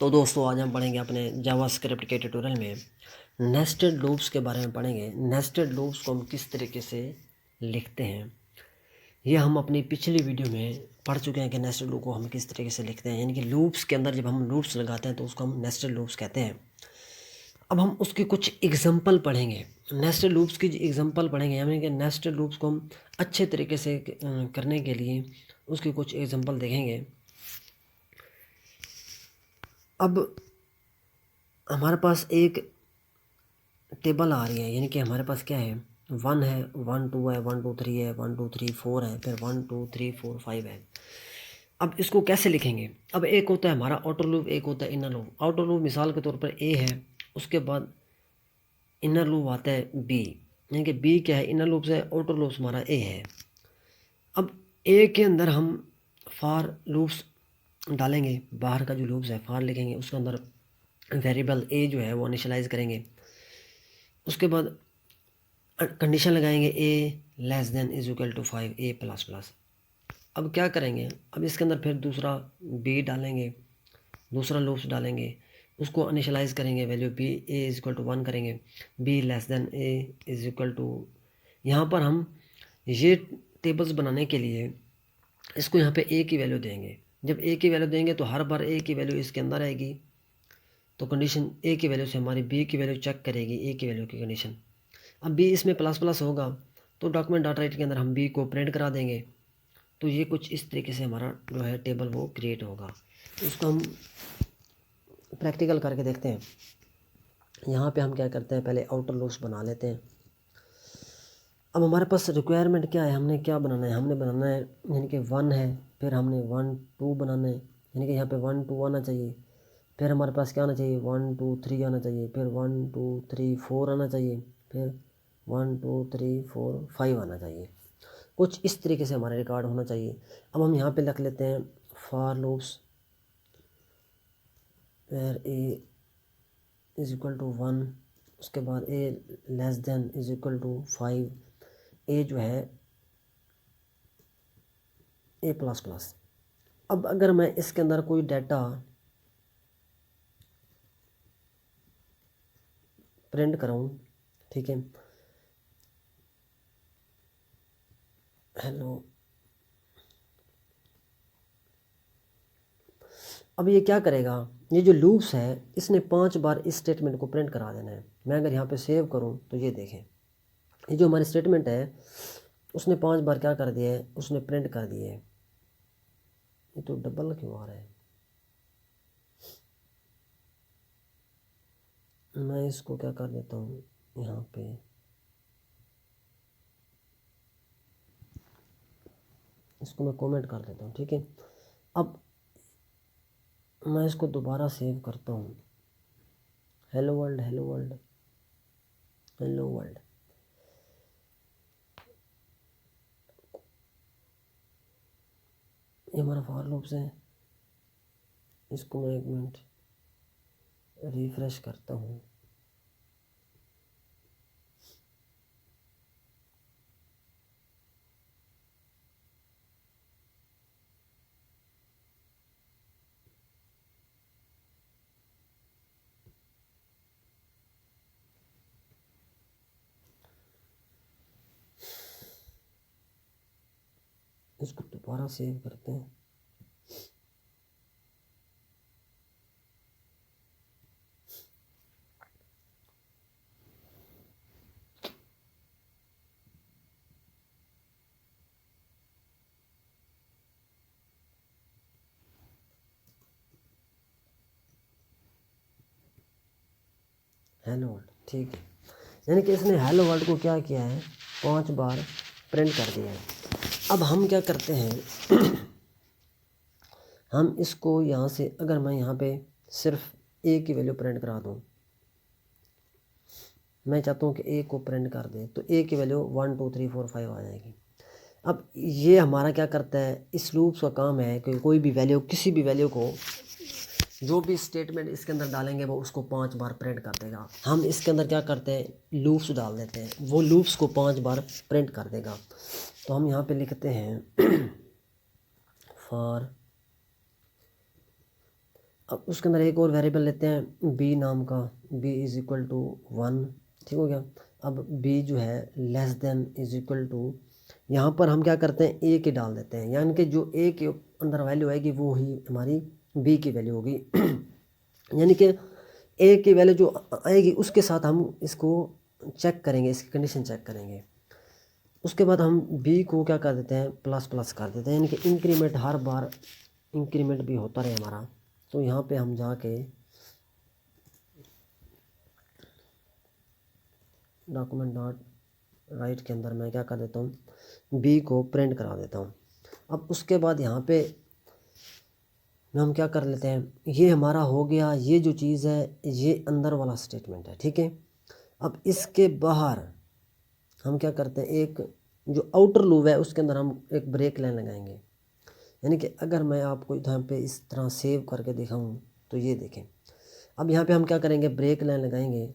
तो दोस्तों आज हम पढ़ेंगे अपने जावास्क्रिप्ट के ट्यूटोरियल में नेस्टेड लूप्स के बारे में पढ़ेंगे। नेस्टेड लूप्स को हम किस तरीके से लिखते हैं ये हम अपनी पिछली वीडियो में पढ़ चुके हैं कि नेस्टेड लूप को हम किस तरीके से लिखते हैं, यानी कि लूप्स के अंदर जब हम लूप्स लगाते हैं तो उसको हम नेस्टेड लूप्स कहते हैं। अब हम उसके कुछ एग्जाम्पल पढ़ेंगे, नेस्टेड लूप्स की एग्जाम्पल पढ़ेंगे, यानी कि नेस्टेड लूप्स को हम अच्छे तरीके से करने के लिए उसके कुछ एग्जाम्पल देखेंगे। अब हमारे पास एक टेबल आ रही है, यानी कि हमारे पास क्या है, 1 है, 1 2 है, 1 2 3 है, 1 2 3 4 है, फिर 1 2 3 4 5 है। अब इसको कैसे लिखेंगे? अब एक होता है हमारा आउटर लूप, एक होता है इनर लूप। आउटर लूप मिसाल के तौर पर ए है, उसके बाद इनर लूप आता है बी, यानी कि बी क्या है, इनर लूप से आउटर लूप हमारा ए है। अब ए के अंदर हम फॉर लूप्स डालेंगे, बाहर का जो लूप्स है फॉर लिखेंगे, उसके अंदर वेरिएबल ए जो है वो इनिशियलाइज करेंगे। उसके बाद कंडीशन लगाएंगे a less than is equal to 5 a plus plus. अब क्या करेंगे, अब इसके अंदर फिर दूसरा बी डालेंगे, दूसरा लूप्स डालेंगे, उसको इनिशियलाइज करेंगे, value B A is equal to 1 करेंगे, B less than A is equal to. यहाँ पर हम ये टेबल्स बनाने के लिए इसको यहाँ पे ए की वैल्यू देंगे। जब ए की वैल्यू देंगे तो हर बार ए की वैल्यू इसके अंदर आएगी, तो कंडीशन ए की वैल्यू से हमारी बी की वैल्यू चेक करेगी, ए की वैल्यू की कंडीशन। अब बी इसमें प्लस प्लस होगा तो डॉक्यूमेंट डाटा राइट के अंदर हम बी को प्रिंट करा देंगे। तो ये कुछ इस तरीके से हमारा जो है टेबल वो क्रिएट होगा। उसको हम प्रैक्टिकल करके देखते हैं। यहाँ पे हम क्या करते हैं, पहले आउटर लूप्स बना लेते हैं। अब हमारे पास रिक्वायरमेंट क्या है, हमने क्या बनाना है, हमने बनाना है यानी कि 1 है, फिर हमने 1 2 बनाना है, यानी कि यहाँ पे 1 2 आना चाहिए, फिर हमारे पास क्या आना चाहिए, 1 2 3 आना चाहिए, फिर 1 2 3 4 आना चाहिए, फिर 1 2 3 4 5 आना चाहिए। कुछ इस तरीके से हमारा रिकॉर्ड होना चाहिए। अब हम यहाँ पे लिख लेते हैं for loops where a is equal to 1, उसके बाद a less than is equal to 5, a जो है ए प्लस प्लस। अब अगर मैं इसके अंदर कोई डाटा प्रिंट कराऊँ, ठीक है, हेलो, अब ये क्या करेगा, ये जो लूप्स है इसने 5 बार इस स्टेटमेंट को प्रिंट करा देना है। मैं अगर यहाँ पे सेव करूँ तो ये देखें, ये जो हमारी स्टेटमेंट है उसने 5 बार क्या कर दिया है, उसने प्रिंट कर दिए है। ये तो डबल क्यों आ रहा है, मैं इसको क्या कर देता हूँ, यहाँ पे इसको मैं कमेंट कर देता हूँ, ठीक है। अब मैं इसको दोबारा सेव करता हूँ, hello world, hello world, hello world. ये हमारा फॉर लूप्स है, इसको मैं 1 मिनट रिफ्रेश करता हूँ। इसको दोबारा सेव करते हैं। हेलो वर्ल्ड, ठीक है, यानी कि इसने हेलो वर्ल्ड को क्या किया है, 5 बार प्रिंट कर दिया है। अब हम क्या करते हैं हम इसको यहाँ से, अगर मैं यहाँ पे सिर्फ ए की वैल्यू प्रिंट करा दूँ, मैं चाहता हूँ कि ए को प्रिंट कर दे, तो ए की वैल्यू 1 2 3 4 5 आ जाएगी। अब ये हमारा क्या करता है, इस लूप्स का काम है कि कोई भी वैल्यू, किसी भी वैल्यू को, जो भी स्टेटमेंट इसके अंदर डालेंगे वो उसको 5 बार प्रिंट कर देगा। हम इसके अंदर क्या करते हैं, लूप्स डाल देते हैं, वो लूप्स को 5 बार प्रिंट कर देगा। तो हम यहाँ पे लिखते हैं फॉर, अब उसके अंदर एक और वेरिएबल लेते हैं बी नाम का, बी इज़ इक्वल टू 1, ठीक हो गया। अब बी जो है less than is equal to, यहाँ पर हम क्या करते हैं ए के डाल देते हैं, यानी कि जो ए के अंदर वैल्यू आएगी वो ही हमारी बी की वैल्यू होगी। यानी कि ए की वैल्यू जो आएगी उसके साथ हम इसको चेक करेंगे, इसकी कंडीशन चेक करेंगे। उसके बाद हम बी को क्या कर देते हैं, प्लस प्लस कर देते हैं, यानी कि इंक्रीमेंट हर बार इंक्रीमेंट भी होता रहे हमारा। तो यहाँ पे हम जाके डॉक्यूमेंट डॉट राइट के अंदर मैं क्या कर देता हूँ, बी को प्रिंट करा देता हूँ। अब उसके बाद यहाँ पे हम क्या कर लेते हैं, ये हमारा हो गया, ये जो चीज़ है ये अंदर वाला स्टेटमेंट है, ठीक है। अब इसके बाहर हम क्या करते हैं, एक जो आउटर लूप है उसके अंदर हम एक ब्रेक लाइन लगाएंगे। यानी कि अगर मैं आपको यहाँ पे इस तरह सेव करके दिखाऊं तो ये देखें। अब यहाँ पे हम क्या करेंगे, ब्रेक लाइन लगाएंगे।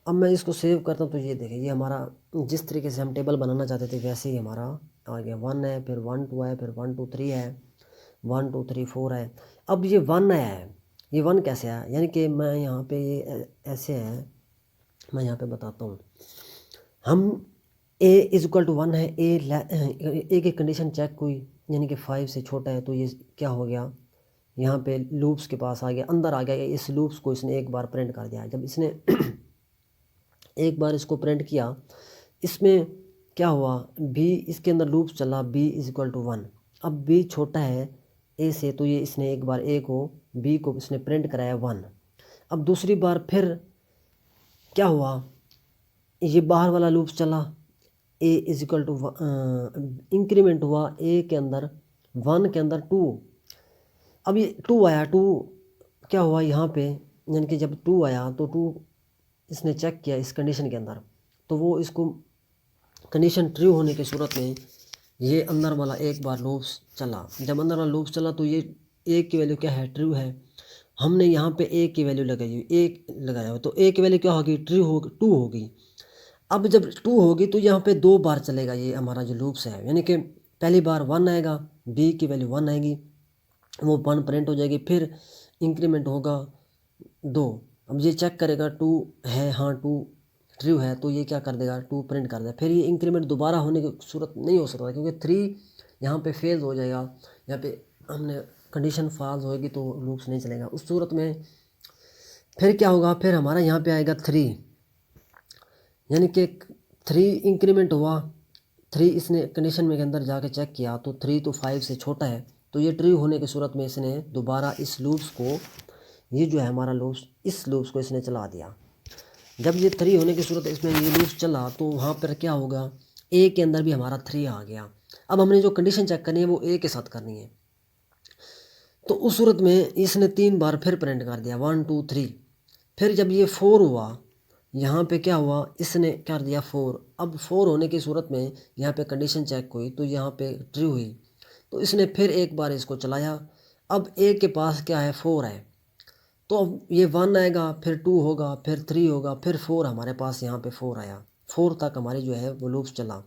अब मैं इसको सेव करता हूँ तो ये देखें, ये हमारा जिस तरीके से हम टेबल बनाना चाहते थे वैसे ही हमारा आ गया। 1 है, फिर 1 2 है, फिर 1 2 3 है, 1 2 3 4 है। अब ये 1 आया है, ये 1 कैसे आया, यानी कि मैं यहाँ पे ये ऐसे है, मैं यहाँ पे बताता हूँ। हम ए इज इक्वल टू 1 है, ए की कंडीशन चेक हुई, यानी कि 5 से छोटा है, तो ये क्या हो गया, यहाँ पे लूप्स के पास आ गया, अंदर आ गया। इस लूप्स को इसने एक बार प्रिंट कर दिया। जब इसने एक बार इसको प्रिंट किया, इसमें क्या हुआ, बी इसके अंदर लूप चला, बी इज इक्वल टू 1। अब बी छोटा है ए से, तो ये इसने एक बार ए को, बी को इसने प्रिंट कराया 1। अब दूसरी बार फिर क्या हुआ, ये बाहर वाला लूप चला, ए इज इक्वल टू इंक्रीमेंट हुआ ए के अंदर, 1 के अंदर 2। अब ये 2 आया, 2 क्या हुआ यहाँ पे, यानी कि जब 2 आया तो 2 इसने चेक किया इस कंडीशन के अंदर, तो वो इसको कंडीशन ट्रू होने की सूरत में ये अंदर वाला एक बार लूप्स चला। जब अंदर वाला लूप्स चला तो ये ए की वैल्यू क्या है, ट्रू है। हमने यहाँ पे ए की वैल्यू लगाई हुई, ए लगाया हुआ, तो ए की वैल्यू क्या होगी, ट्रू होगी, 2 होगी। अब जब 2 होगी तो यहाँ पे 2 बार चलेगा ये हमारा जो लूप्स है, यानी कि पहली बार 1 आएगा, बी की वैल्यू 1 आएगी, वो 1 प्रिंट हो जाएगी, फिर इंक्रीमेंट होगा 2। अब ये चेक करेगा 2 है, हाँ 2 ट्रू है, तो ये क्या कर देगा, 2 प्रिंट कर देगा। फिर ये इंक्रीमेंट दोबारा होने की सूरत नहीं हो सकता, क्योंकि 3 यहाँ पे फेल हो जाएगा, यहाँ पे हमने कंडीशन फॉल्स होएगी तो लूप्स नहीं चलेगा। उस सूरत में फिर क्या होगा, फिर हमारा यहाँ पे आएगा 3, यानी कि 3 इंक्रीमेंट हुआ, 3 इसने कंडीशन में के अंदर जाके चेक किया तो 3 तो 5 से छोटा है, तो ये ट्रू होने की सूरत में इसने दोबारा इस लूप्स को, ये जो है हमारा लूप्स, इस लूप्स को इसने चला दिया। जब ये 3 होने की सूरत इसमें ये लूप्स चला तो वहाँ पर क्या होगा, ए के अंदर भी हमारा 3 आ गया। अब हमने जो कंडीशन चेक करनी है वो ए के साथ करनी है, तो उस सूरत में इसने 3 बार फिर प्रिंट कर दिया 1 2 3। फिर जब ये 4 हुआ, यहाँ पे क्या हुआ, इसने कर दिया 4। अब 4 होने की सूरत में यहाँ पे कंडीशन चेक हुई तो यहाँ पे ट्रू हुई, तो इसने फिर एक बार इसको चलाया। अब ए के पास क्या है, 4 है, तो अब ये 1 आएगा, फिर 2 होगा, फिर 3 होगा, फिर 4 हमारे पास यहाँ पे 4 आया। 4 तक हमारी जो है वो लूप्स चला।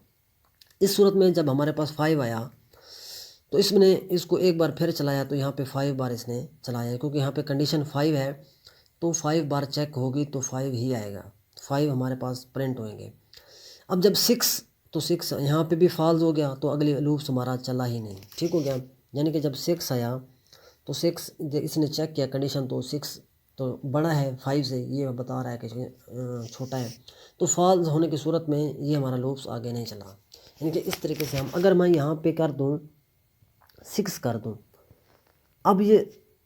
इस सूरत में जब हमारे पास 5 आया तो इसने इसको एक बार फिर चलाया, तो यहाँ पे 5 बार इसने चलाया, क्योंकि यहाँ पे कंडीशन 5 है, तो 5 बार चेक होगी तो 5 ही आएगा, 5 हमारे पास प्रिंट होंगे। अब जब 6, तो 6 यहाँ पे भी फॉल्स हो गया, तो अगले लूप्स हमारा चला ही नहीं, ठीक हो गया। यानी कि जब 6 आया तो 6 इसने चेक किया कंडीशन, तो 6 तो बड़ा है 5 से, ये बता रहा है कि छोटा है, तो फॉल्स होने की सूरत में ये हमारा लूप्स आगे नहीं चला। यानी कि इस तरीके से हम, अगर मैं यहाँ पे कर दूँ 6 कर दूँ, अब ये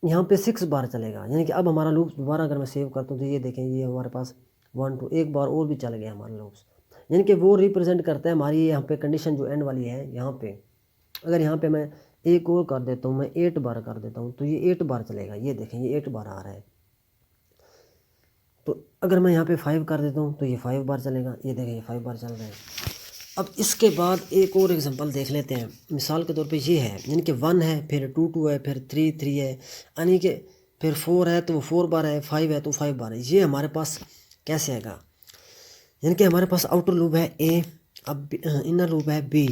यहाँ पे 6 बार चलेगा, यानी कि अब हमारा लूप्स दोबारा अगर मैं सेव करता हूँ तो ये देखें, ये हमारे पास 1 2 एक बार और भी चल गया हमारा लूप्स, यानी कि वो रिप्रेजेंट करता है हमारी यहाँ पे कंडीशन जो एंड वाली है। यहाँ पे अगर यहाँ पे मैं एक और कर देता हूँ, मैं 8 बार कर देता हूँ, तो ये 8 बार चलेगा, ये देखें ये 8 बार आ रहा है। तो अगर मैं यहाँ पे 5 कर देता हूँ तो ये 5 बार चलेगा, ये देखें ये 5 बार चल रहा है। अब इसके बाद एक और एग्जांपल देख लेते हैं, मिसाल के तौर पे ये है, यानी कि 1 है, फिर 2 2 है, फिर 3 3 है, यानी कि फिर 4 है तो वो 4 बार है, 5 है तो 5 बार है। ये हमारे पास कैसे आएगा, यानी कि हमारे पास आउटर लूप है ए, अब इनर लूप है बी।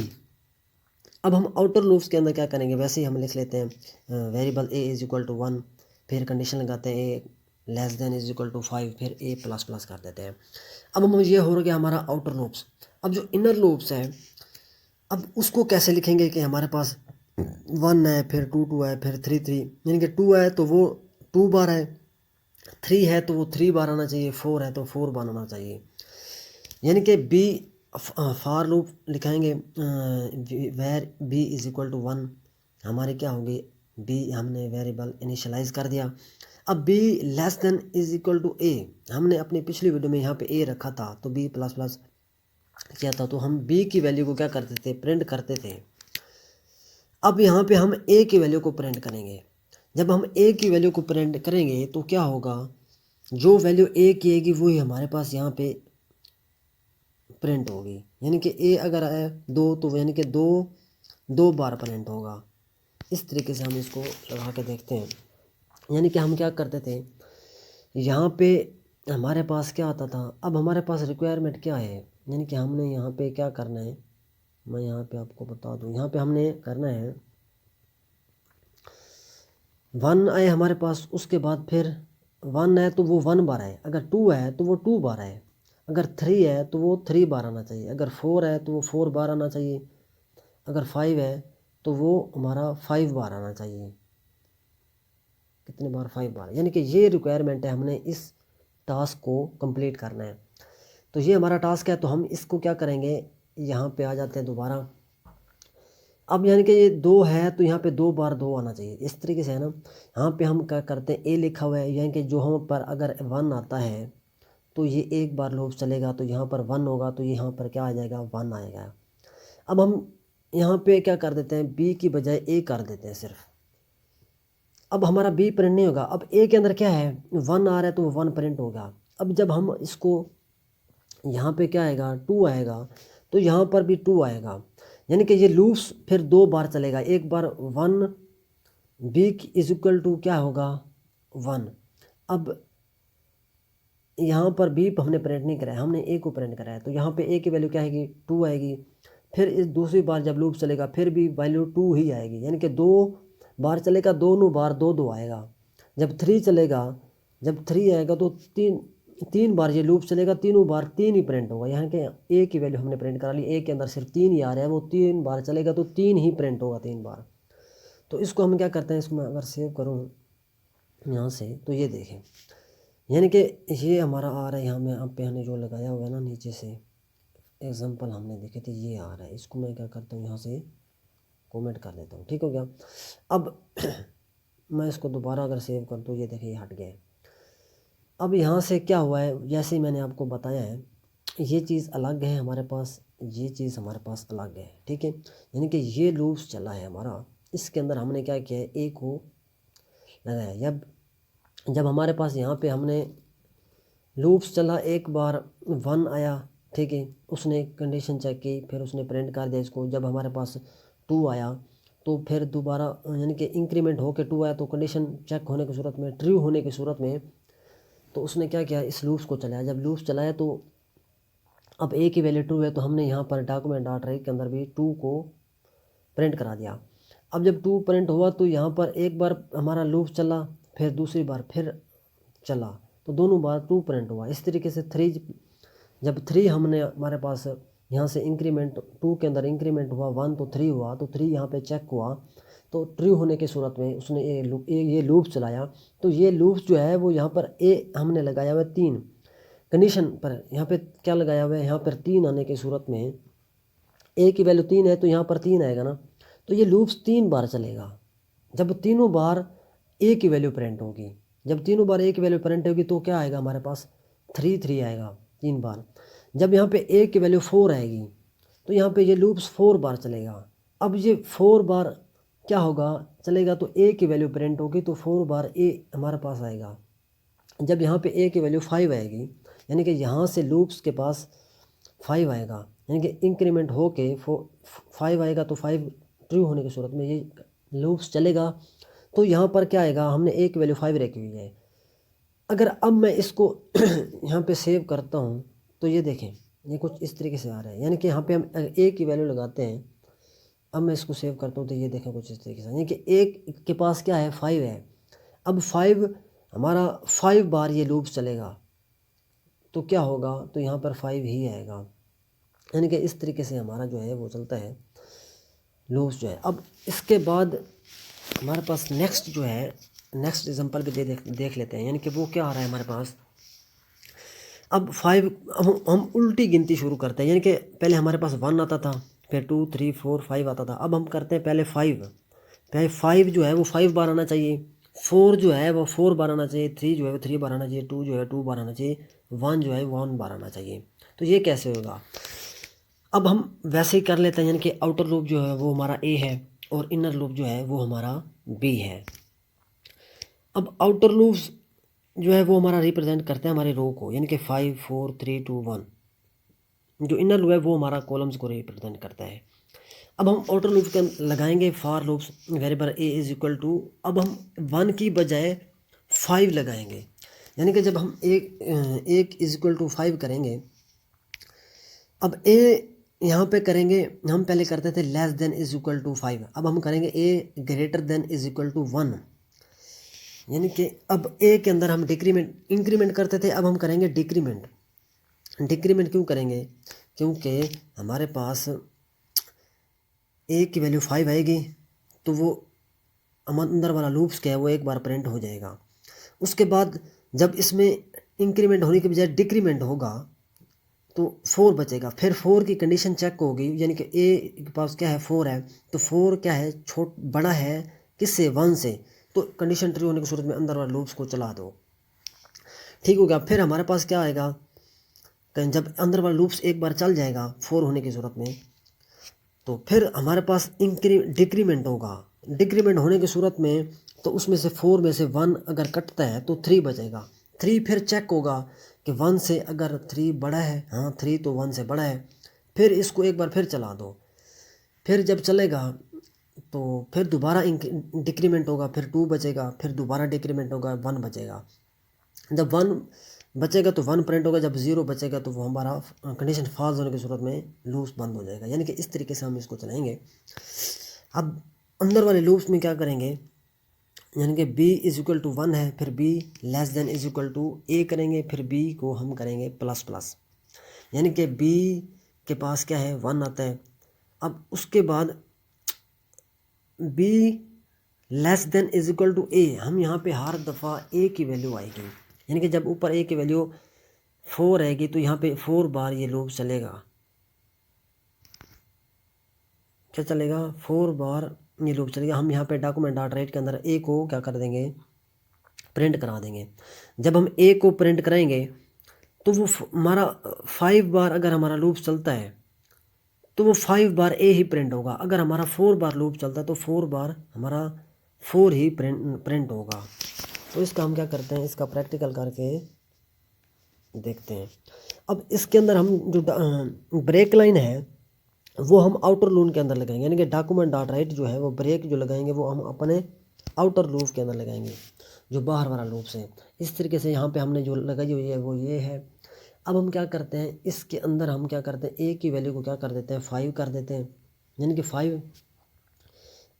अब हम आउटर लूप्स के अंदर क्या करेंगे, वैसे ही हम लिख लेते हैं variable A is equal to 1, फिर कंडीशन लगाते हैं a less than is equal to 5, फिर ए प्लस प्लस कर देते हैं। अब हम ये हो गया हमारा आउटर लूप्स। अब जो इनर लूप्स है, अब उसको कैसे लिखेंगे कि हमारे पास 1 है, फिर 2 है, फिर 3 यानी कि 2 है तो वो 2 बार है, 3 है तो वो 3 बार आना चाहिए, 4 है तो 4 बार आना चाहिए। यानी कि बी फार लूप लिखाएंगे where b is equal to 1, हमारी क्या होगी, बी हमने वेरिएबल इनिशियलाइज कर दिया। अब b less than is equal to a, हमने अपनी पिछली वीडियो में यहाँ पे ए रखा था तो बी प्लस प्लस किया था, तो हम बी की वैल्यू को क्या करते थे, प्रिंट करते थे। अब यहाँ पे हम ए की वैल्यू को प्रिंट करेंगे। जब हम ए की वैल्यू को प्रिंट करेंगे तो क्या होगा, जो वैल्यू ए की आएगी वही हमारे पास यहाँ पे प्रिंट होगी। यानी कि ए अगर है 2 तो यानी कि 2 बार प्रिंट होगा। इस तरीके से हम इसको लगा के देखते हैं। यानी कि हम क्या करते थे, यहाँ पे हमारे पास क्या आता था, अब हमारे पास रिक्वायरमेंट क्या है, यानी कि हमने यहाँ पे क्या करना है, मैं यहाँ पे आपको बता दूँ। यहाँ पे हमने करना है 1 आए हमारे पास, उसके बाद फिर 1 है तो वो 1 बार है, अगर 2 है तो वो 2 बार है, अगर 3 है तो वो 3 बार आना चाहिए, अगर 4 है तो वो 4 बार आना चाहिए, अगर 5 है तो वो हमारा 5 बार आना चाहिए। कितने बार, 5 बार। यानी कि ये रिक्वायरमेंट है, हमने इस टास्क को कंप्लीट करना है। तो ये हमारा टास्क है, तो हम इसको क्या करेंगे, यहाँ पे आ जाते हैं दोबारा। अब यानी कि ये 2 है तो यहाँ पे 2 बार 2 आना चाहिए, इस तरीके से है ना। यहाँ पे हम क्या करते हैं, ए लिखा हुआ है, यानी कि जो हम पर अगर 1 आता है तो ये एक बार लूप चलेगा, तो यहाँ पर 1 होगा तो यहाँ पर क्या आ जाएगा, 1 आएगा। अब हम यहाँ पे क्या कर देते हैं, बी की बजाय ए कर देते हैं सिर्फ। अब हमारा बी प्रिंट नहीं होगा, अब ए के अंदर क्या है, 1 आ रहा है तो वो 1 प्रिंट होगा। अब जब हम इसको यहाँ पे क्या आएगा, 2 आएगा, तो यहाँ पर भी 2 आएगा। यानी कि ये लूप्स फिर 2 बार चलेगा, एक बार 1 बी इज इक्वल टू क्या होगा, 1। अब यहाँ पर बी हमने प्रिंट नहीं कराया, हमने ए को प्रिंट कराया, तो यहाँ पे ए की वैल्यू क्या आएगी, 2 आएगी। फिर इस दूसरी बार जब लूप चलेगा फिर भी वैल्यू 2 ही आएगी, यानी कि 2 बार चलेगा, दोनों बार 2 आएगा। जब 3 चलेगा, जब 3 आएगा तो 3 बार ये लूप चलेगा, तीनों बार 3 ही प्रिंट होगा। यहाँ के ए की वैल्यू हमने प्रिंट करा ली, ए के अंदर सिर्फ 3 ही आ रहा है, वो 3 बार चलेगा तो 3 ही प्रिंट होगा, 3 बार। तो इसको हम क्या करते हैं, इसको मैं अगर सेव करूँ यहाँ से तो ये देखें, यानी कि ये हमारा आ रहा है, यहाँ में आप पे हमने जो लगाया हुआ है ना नीचे से एग्जांपल हमने देखे थे, ये आ रहा है। इसको मैं क्या करता हूँ, यहाँ से कमेंट कर देता हूँ, ठीक हो गया। अब मैं इसको दोबारा अगर सेव कर दूँ, ये देखिए हट गया। अब यहाँ से क्या हुआ है, जैसे ही मैंने आपको बताया है, ये चीज़ अलग है हमारे पास, ये चीज़ हमारे पास अलग है, ठीक है। यानी कि ये लूप्स चला है हमारा, इसके अंदर हमने क्या किया है, ए को लगाया। जब हमारे पास यहाँ पे हमने लूप्स चला, एक बार 1 आया, ठीक है, उसने कंडीशन चेक की, फिर उसने प्रिंट कर दिया इसको। जब हमारे पास 2 आया तो फिर दोबारा यानी कि इंक्रीमेंट होकर 2 आया, तो कंडीशन चेक होने की सूरत में, ट्रू होने की सूरत में, तो उसने क्या किया, इस लूप्स को चलाया। जब लूप्स चलाया तो अब ए की वैल्यू 2 है, तो हमने यहाँ पर डॉक्यूमेंट डॉट राइट के अंदर भी 2 को प्रिंट करा दिया। अब जब 2 प्रिंट हुआ तो यहाँ पर एक बार हमारा लूप चला, फिर दूसरी बार फिर चला, तो दोनों बार 2 प्रिंट हुआ। इस तरीके से 3, जब 3 हमने हमारे पास यहाँ से इंक्रीमेंट 2 के अंदर इंक्रीमेंट हुआ 1 तो 3 हुआ, तो 3 यहाँ पे चेक हुआ, तो ट्रू होने की सूरत में उसने ये लूप चलाया। तो ये लूप जो है वो यहाँ पर ए हमने लगाया हुआ है 3 कंडीशन पर, यहाँ पे क्या लगाया हुआ है, यहाँ पर 3 आने की सूरत में, ए की वैल्यू 3 है तो यहाँ पर 3 आएगा ना, तो ये लूप्स 3 बार चलेगा। जब तीनों बार ए की वैल्यू प्रिंट होगी, जब तीनों बार ए की वैल्यू प्रिंट होगी तो क्या आएगा हमारे पास, 3 आएगा 3 बार। जब यहाँ पे ए की वैल्यू 4 आएगी तो यहाँ पे ये लूप्स 4 बार चलेगा। अब ये 4 बार क्या होगा, चलेगा, तो ए की वैल्यू प्रिंट होगी तो 4 बार ए हमारे पास आएगा। जब यहाँ पे ए की वैल्यू 5 आएगी, यानी कि यहाँ से लूप्स के पास 5 आएगा, यानी कि इंक्रीमेंट हो के 5 आएगा, तो 5 ट्रू होने की सूरत में ये लूप्स चलेगा। तो यहाँ पर क्या आएगा, हमने ए की वैल्यू 5 रखी हुई है, अगर अब मैं इसको यहाँ पे सेव करता हूँ तो ये देखें, ये कुछ इस तरीके से आ रहा है, यानी कि यहाँ पे हम ए की वैल्यू लगाते हैं। अब मैं इसको सेव करता हूँ तो ये देखें कुछ इस तरीके से, यानी कि एक के पास क्या है, 5 है। अब 5 हमारा 5 बार ये लूप चलेगा तो क्या होगा, तो यहाँ पर 5 ही आएगा। यानी कि इस तरीके से हमारा जो है वो चलता है लूप्स जो है। अब इसके बाद हमारे पास नेक्स्ट जो है, नेक्स्ट एग्जांपल भी देख लेते हैं, यानी कि वो क्या आ रहा है हमारे पास। अब 5 हम उल्टी गिनती शुरू करते हैं, यानी कि पहले हमारे पास 1 आता था, फिर 2 3 4 5 आता था। अब हम करते हैं पहले 5, पहले 5 जो है वो 5 बार आना चाहिए, 4 जो है वो 4 बार आना चाहिए, 3 जो है वो 3 बार आना चाहिए, 2 जो है 2 बार आना चाहिए, 1 जो है 1 बार आना चाहिए। तो ये कैसे होगा, अब हम वैसे ही कर लेते हैं, यानी कि आउटर लूप जो है वो हमारा ए है और इनर लूप जो है वो हमारा बी है। अब आउटर लूप्स जो है वो हमारा रिप्रेजेंट करते हैं हमारे रो को, यानी कि 5 4 3 2 1। जो इनर लूप है वो हमारा कॉलम्स को रिप्रेजेंट करता है। अब हम आउटर लूप के लगाएंगे for loops variable A is equal to, अब हम 1 की बजाय 5 लगाएंगे, यानी कि जब हम एक इज इक्वल टू 5 करेंगे, अब ए यहाँ पे करेंगे, हम पहले करते थे less than is equal to 5, अब हम करेंगे a greater than is equal to 1। यानी कि अब ए के अंदर हम डिक्रीमेंट इंक्रीमेंट करते थे, अब हम करेंगे डिक्रीमेंट। डिक्रीमेंट क्यों करेंगे, क्योंकि हमारे पास ए की वैल्यू 5 आएगी तो वो अंदर वाला लूप्स क्या है वो एक बार प्रिंट हो जाएगा। उसके बाद जब इसमें इंक्रीमेंट होने के बजाय डिक्रीमेंट होगा तो 4 बचेगा, फिर 4 की कंडीशन चेक होगी, यानी कि ए के पास क्या है 4 है, तो 4 क्या है बड़ा है किससे, 1 से, तो कंडीशन ट्रू होने की सूरत में अंदर वाले लूप्स को चला दो। ठीक हो गया। फिर हमारे पास क्या आएगा, जब अंदर वाला लूप्स एक बार चल जाएगा 4 होने की सूरत में, तो फिर हमारे पास डिक्रीमेंट होगा। डिक्रीमेंट होने की सूरत में तो उसमें से 4 में से 1 अगर कटता है तो 3 बचेगा। 3 फिर चेक होगा कि 1 से अगर 3 बड़ा है, हाँ 3 तो 1 से बड़ा है, फिर इसको एक बार फिर चला दो। फिर जब चलेगा तो फिर दोबारा डिक्रीमेंट होगा, फिर 2 बचेगा, फिर दोबारा डिक्रीमेंट होगा, 1 बचेगा। जब 1 बचेगा तो 1 प्रिंट होगा, जब 0 बचेगा तो वो हमारा कंडीशन फॉल्स होने की सूरत में लूप्स बंद हो जाएगा। यानी कि इस तरीके से हम इसको चलाएंगे। अब अंदर वाले लूप्स में क्या करेंगे, यानी कि b इज इक्वल टू 1 है, फिर b less than is equal to a करेंगे, फिर b को हम करेंगे प्लस प्लस, यानी कि b के पास क्या है 1 आता है। अब उसके बाद b less than is equal to a, हम यहाँ पे हर दफ़ा a की वैल्यू आएगी, यानी कि जब ऊपर a की वैल्यू 4 आएगी तो यहाँ पे 4 बार ये लूप चलेगा। क्या चलेगा, 4 बार ये लूप चलेगा। हम यहाँ पे डॉक्यूमेंट डॉट राइट के अंदर a को क्या कर देंगे, प्रिंट करा देंगे। जब हम a को प्रिंट कराएंगे तो वो हमारा 5 बार अगर हमारा लूप चलता है तो वो 5 बार ए ही प्रिंट होगा। अगर हमारा 4 बार लूप चलता है तो 4 बार हमारा 4 ही प्रिंट होगा। तो इसका हम क्या करते हैं, इसका प्रैक्टिकल करके देखते हैं। अब इसके अंदर हम जो ब्रेक लाइन है वो हम आउटर लूप के अंदर लगाएंगे, यानी कि डॉक्यूमेंट डॉट राइट जो है वो ब्रेक जो लगाएंगे वो हम अपने आउटर लूप के अंदर लगाएंगे, जो बाहर वाला लूप से। इस तरीके से यहाँ पे हमने जो लगाई हुई है वो ये है। अब हम क्या करते हैं, इसके अंदर हम क्या करते हैं, ए की वैल्यू को क्या कर देते हैं 5 कर देते हैं, यानी कि 5।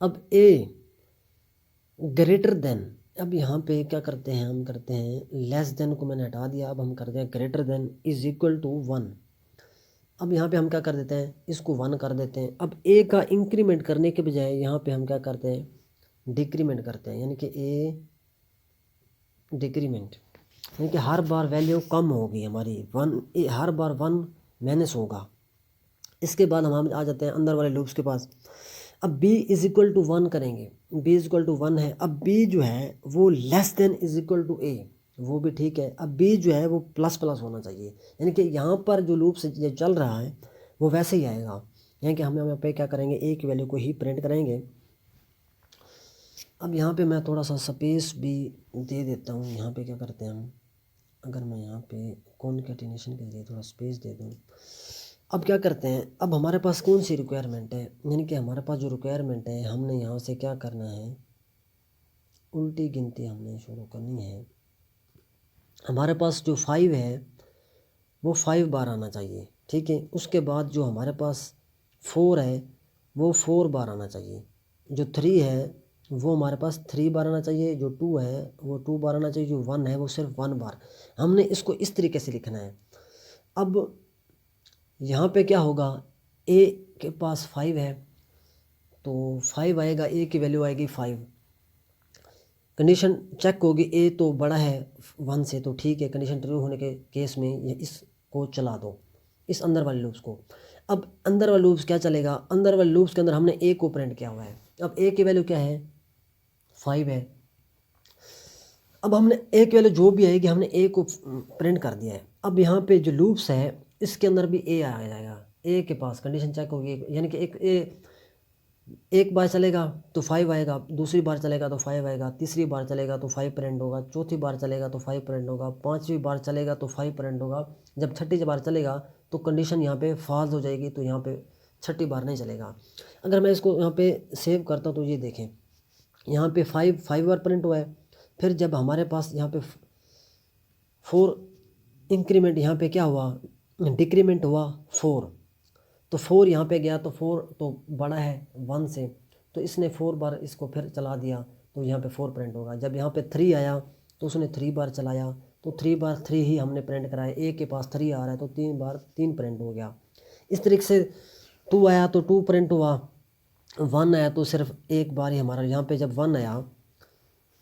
अब ए ग्रेटर देन, अब यहाँ पे क्या करते हैं, हम करते हैं लेस देन को मैंने हटा दिया, अब हम करते हैं greater than is equal to 1। अब यहाँ पे हम क्या कर देते हैं, इसको 1 कर देते हैं। अब ए का इंक्रीमेंट करने के बजाय यहाँ पे हम क्या करते हैं, डिक्रीमेंट करते हैं, यानी कि ए डिक्रीमेंट, यानी कि हर बार वैल्यू कम होगी हमारी, 1 हर बार 1 माइनस होगा। इसके बाद हम आ जाते हैं अंदर वाले लूप्स के पास। अब b इज इक्वल टू 1 करेंगे, b इज इक्वल टू 1 है। अब b जो है वो less than is equal to a, वो भी ठीक है। अब b जो है वो प्लस प्लस होना चाहिए, यानी कि यहाँ पर जो लूप से जो चल रहा है वो वैसे ही आएगा, यानी कि हम यहाँ पे क्या करेंगे, a की वैल्यू को ही प्रिंट करेंगे। अब यहाँ पे मैं थोड़ा सा स्पेस भी दे देता हूँ। यहाँ पे क्या करते हैं हम, अगर मैं यहाँ पे कॉन्कैटिनेशन के लिए थोड़ा स्पेस दे दूँ। अब क्या करते हैं, अब हमारे पास कौन सी रिक्वायरमेंट है, यानी कि हमारे पास जो रिक्वायरमेंट है हमने यहाँ से क्या करना है, उल्टी गिनती हमने शुरू करनी है। हमारे पास जो 5 है वो 5 बार आना चाहिए, ठीक है। उसके बाद जो हमारे पास 4 है वो 4 बार आना चाहिए, जो 3 है वो हमारे पास 3 बार आना चाहिए, जो 2 है वो 2 बार आना चाहिए, जो 1 है वो सिर्फ 1 बार। हमने इसको इस तरीके से लिखना है। अब यहाँ पे क्या होगा, ए के पास 5 है तो 5 आएगा, ए की वैल्यू आएगी 5। कंडीशन चेक होगी, ए तो बड़ा है 1 से तो ठीक है, कंडीशन ट्रू होने के केस में ये इसको चला दो, इस अंदर वाले लूप्स को। अब अंदर वाले लूप्स क्या चलेगा, अंदर वाले लूप्स के अंदर हमने ए को प्रिंट किया हुआ है। अब ए की वैल्यू क्या है, 5 है। अब हमने ए की वैल्यू जो भी आएगी हमने ए को प्रिंट कर दिया है। अब यहाँ पे जो लूप्स है इसके अंदर भी ए आ जाएगा, ए के पास कंडीशन चेक होगी, यानी कि एक बार चलेगा तो 5 आएगा, दूसरी बार चलेगा तो 5 आएगा, तीसरी बार चलेगा तो 5 प्रिंट होगा, चौथी बार चलेगा तो 5 प्रिंट होगा, पांचवी बार चलेगा तो 5 प्रिंट होगा। जब छठी बार चलेगा तो कंडीशन यहाँ पे फॉल्स हो जाएगी, तो यहाँ पे छठी बार नहीं चलेगा। अगर मैं इसको यहाँ पे सेव करता हूँ तो ये देखें, यहाँ पे 5 बार प्रिंट हुआ है। फिर जब हमारे पास यहाँ पे 4 इंक्रीमेंट, यहाँ पे क्या हुआ, डिक्रीमेंट हुआ 4, तो 4 यहाँ पे गया तो 4 तो बड़ा है 1 से, तो इसने 4 बार इसको फिर चला दिया तो यहाँ पे 4 प्रिंट होगा। जब यहाँ पे 3 आया तो उसने 3 बार चलाया तो 3 बार 3 ही हमने प्रिंट कराया, ए के पास 3 आ रहा है तो 3 बार 3 प्रिंट हो गया। इस तरीके से 2 आया तो 2 प्रिंट हुआ, 1 आया तो सिर्फ एक बार ही हमारा, यहाँ पे जब 1 आया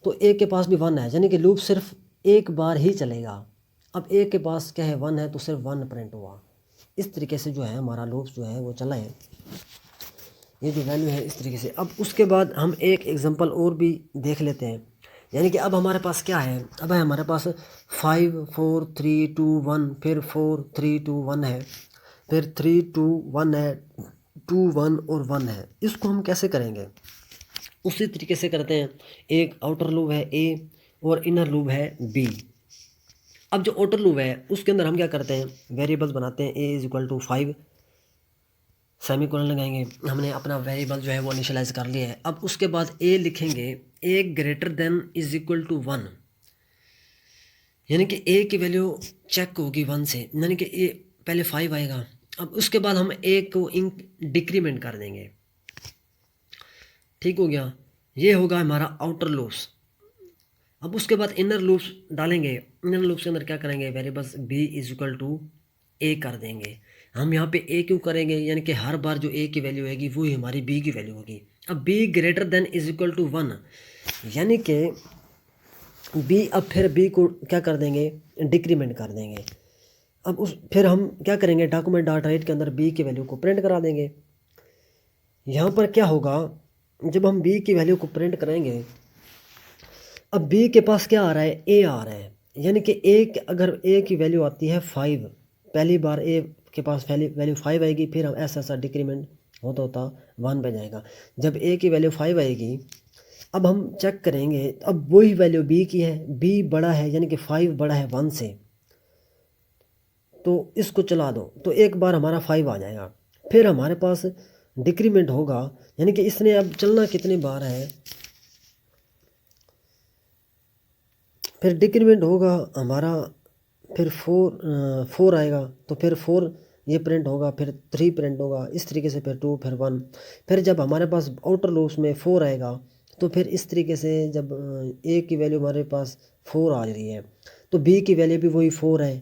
तो ए के पास भी 1 है, यानी कि लूप सिर्फ एक बार ही चलेगा। अब ए के पास क्या है, 1 है तो सिर्फ 1 प्रिंट हुआ। इस तरीके से जो है हमारा लूप जो है वो चला है, ये जो वैल्यू है इस तरीके से। अब उसके बाद हम एक एग्जांपल और भी देख लेते हैं, यानी कि अब हमारे पास क्या है, अब है हमारे पास 5 4 3 2 1, फिर 4 3 2 1 है, फिर 3 2 1 है, 2 1 और 1 है। इसको हम कैसे करेंगे, उसी तरीके से करते हैं। एक आउटर लूप है ए और इनर लूप है बी। अब जो आउटर लूप है उसके अंदर हम क्या करते हैं, वेरिएबल्स बनाते हैं, ए इज इक्वल टू 5, सेमीकोलन लगाएंगे, हमने अपना वेरिएबल जो है वो इनिशियलाइज कर लिया है। अब उसके बाद ए लिखेंगे, a greater than is equal to 1, यानी कि ए की वैल्यू चेक होगी 1 से, यानी कि ए पहले 5 आएगा। अब उसके बाद हम ए को डिक्रीमेंट कर देंगे, ठीक हो गया, ये होगा हमारा आउटर लूप्स। अब उसके बाद इनर लूप्स डालेंगे, इनर लूप्स के अंदर क्या करेंगे, variables b is equal to a कर देंगे। हम यहाँ पे ए क्यों करेंगे, यानी कि हर बार जो ए की वैल्यू होगी वही हमारी बी की वैल्यू होगी। अब B greater than is equal to 1, यानी कि बी, अब फिर बी को क्या कर देंगे, डिक्रीमेंट कर देंगे। अब फिर हम क्या करेंगे, डॉक्यूमेंट डॉट राइट के अंदर बी की वैल्यू को प्रिंट करा देंगे। यहाँ पर क्या होगा, जब हम बी की वैल्यू को प्रिंट करेंगे, अब बी के पास क्या आ रहा है, ए आ रहा है, यानी कि अगर ए की वैल्यू आती है 5, पहली बार ए के पास वैल्यू 5 आएगी, फिर हम ऐसा ऐसा डिक्रीमेंट होता होता 1 पे जाएगा। जब ए की वैल्यू 5 आएगी, अब हम चेक करेंगे, अब वही वैल्यू बी की है, बी बड़ा है यानी कि 5 बड़ा है 1 से, तो इसको चला दो तो एक बार हमारा 5 आ जाएगा। फिर हमारे पास डिक्रीमेंट होगा, यानी कि इसने अब चलना कितनी बार है, फिर डिक्रीमेंट होगा हमारा, फिर 4 आएगा तो फिर 4 ये प्रिंट होगा, फिर 3 प्रिंट होगा, इस तरीके से फिर 2, फिर 1। फिर जब हमारे पास आउटर लूप्स में 4 आएगा तो फिर इस तरीके से जब ए की वैल्यू हमारे पास 4 आ रही है तो बी की वैल्यू भी वही 4 है,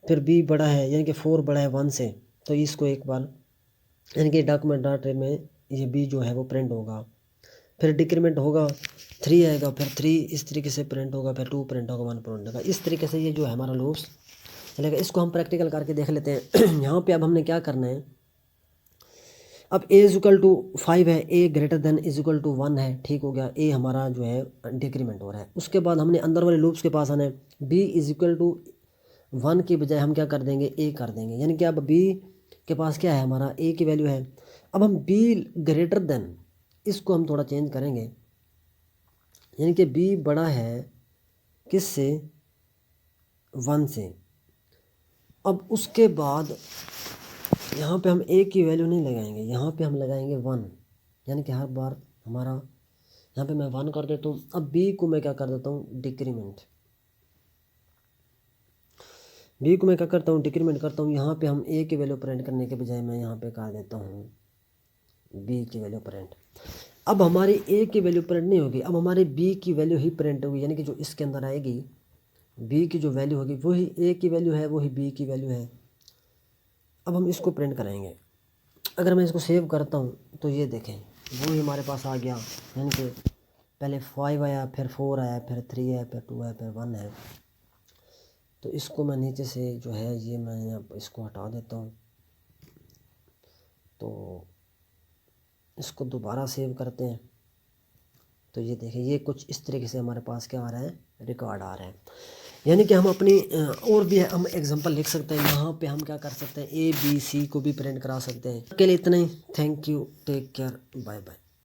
फिर बी बड़ा है यानी कि 4 बड़ा है 1 से, तो इसको एक बार यानी कि डॉक्यूमेंट डॉट में ये बी जो है वो प्रिंट होगा। फिर डिक्रीमेंट होगा, 3 आएगा, फिर 3 इस तरीके से प्रिंट होगा, फिर 2 प्रिंट होगा, 1 प्रिंट होगा। इस तरीके से ये जो है हमारा लूप्स चलेगा। इसको हम प्रैक्टिकल करके देख लेते हैं। यहाँ पे अब हमने क्या करना है, अब ए इज इक्वल टू 5 है, a greater than is equal to 1 है, ठीक हो गया, ए हमारा जो है डिक्रीमेंट हो रहा है। उसके बाद हमने अंदर वाले लूप्स के पास आना है, बी इज इक्वल टू 1 की बजाय हम क्या कर देंगे, ए कर देंगे, यानी कि अब बी के पास क्या है, हमारा ए की वैल्यू है। अब हम बी ग्रेटर देन, इसको हम थोड़ा चेंज करेंगे, यानी कि बी बड़ा है किससे, 1 से। अब उसके बाद यहाँ पे हम ए की वैल्यू नहीं लगाएंगे, यहाँ पे हम लगाएंगे 1, यानी कि हर बार हमारा, यहाँ पे मैं 1 कर देता हूँ। अब बी को मैं क्या कर देता हूँ, डिक्रीमेंट, बी को मैं क्या करता हूँ, डिक्रीमेंट करता हूँ। यहाँ पे हम ए की वैल्यू प्रिंट करने के बजाय मैं यहाँ पे कर देता हूँ बी की वैल्यू प्रिंट। अब हमारी ए की वैल्यू प्रिंट नहीं होगी, अब हमारी बी की वैल्यू ही प्रिंट होगी, यानी कि जो इसके अंदर आएगी बी की जो वैल्यू होगी वही ए की वैल्यू है, वही बी की वैल्यू है। अब हम इसको प्रिंट कराएंगे। अगर मैं इसको सेव करता हूँ तो ये देखें वही हमारे पास आ गया, यानी कि पहले 5 आया, फिर 4 आया, फिर 3 है, फिर 2 है, फिर 1 है। तो इसको मैं नीचे से जो है ये मैं इसको हटा देता हूँ। तो इसको दोबारा सेव करते हैं। तो ये देखें ये कुछ इस तरीके से हमारे पास क्या आ रहा है, रिकॉर्ड आ रहा है। यानी कि हम अपनी और भी हम एग्जांपल लिख सकते हैं। यहाँ पे हम क्या कर सकते हैं, ए बी सी को भी प्रिंट करा सकते हैं। के लिए इतना ही। Thank you, take care, bye bye.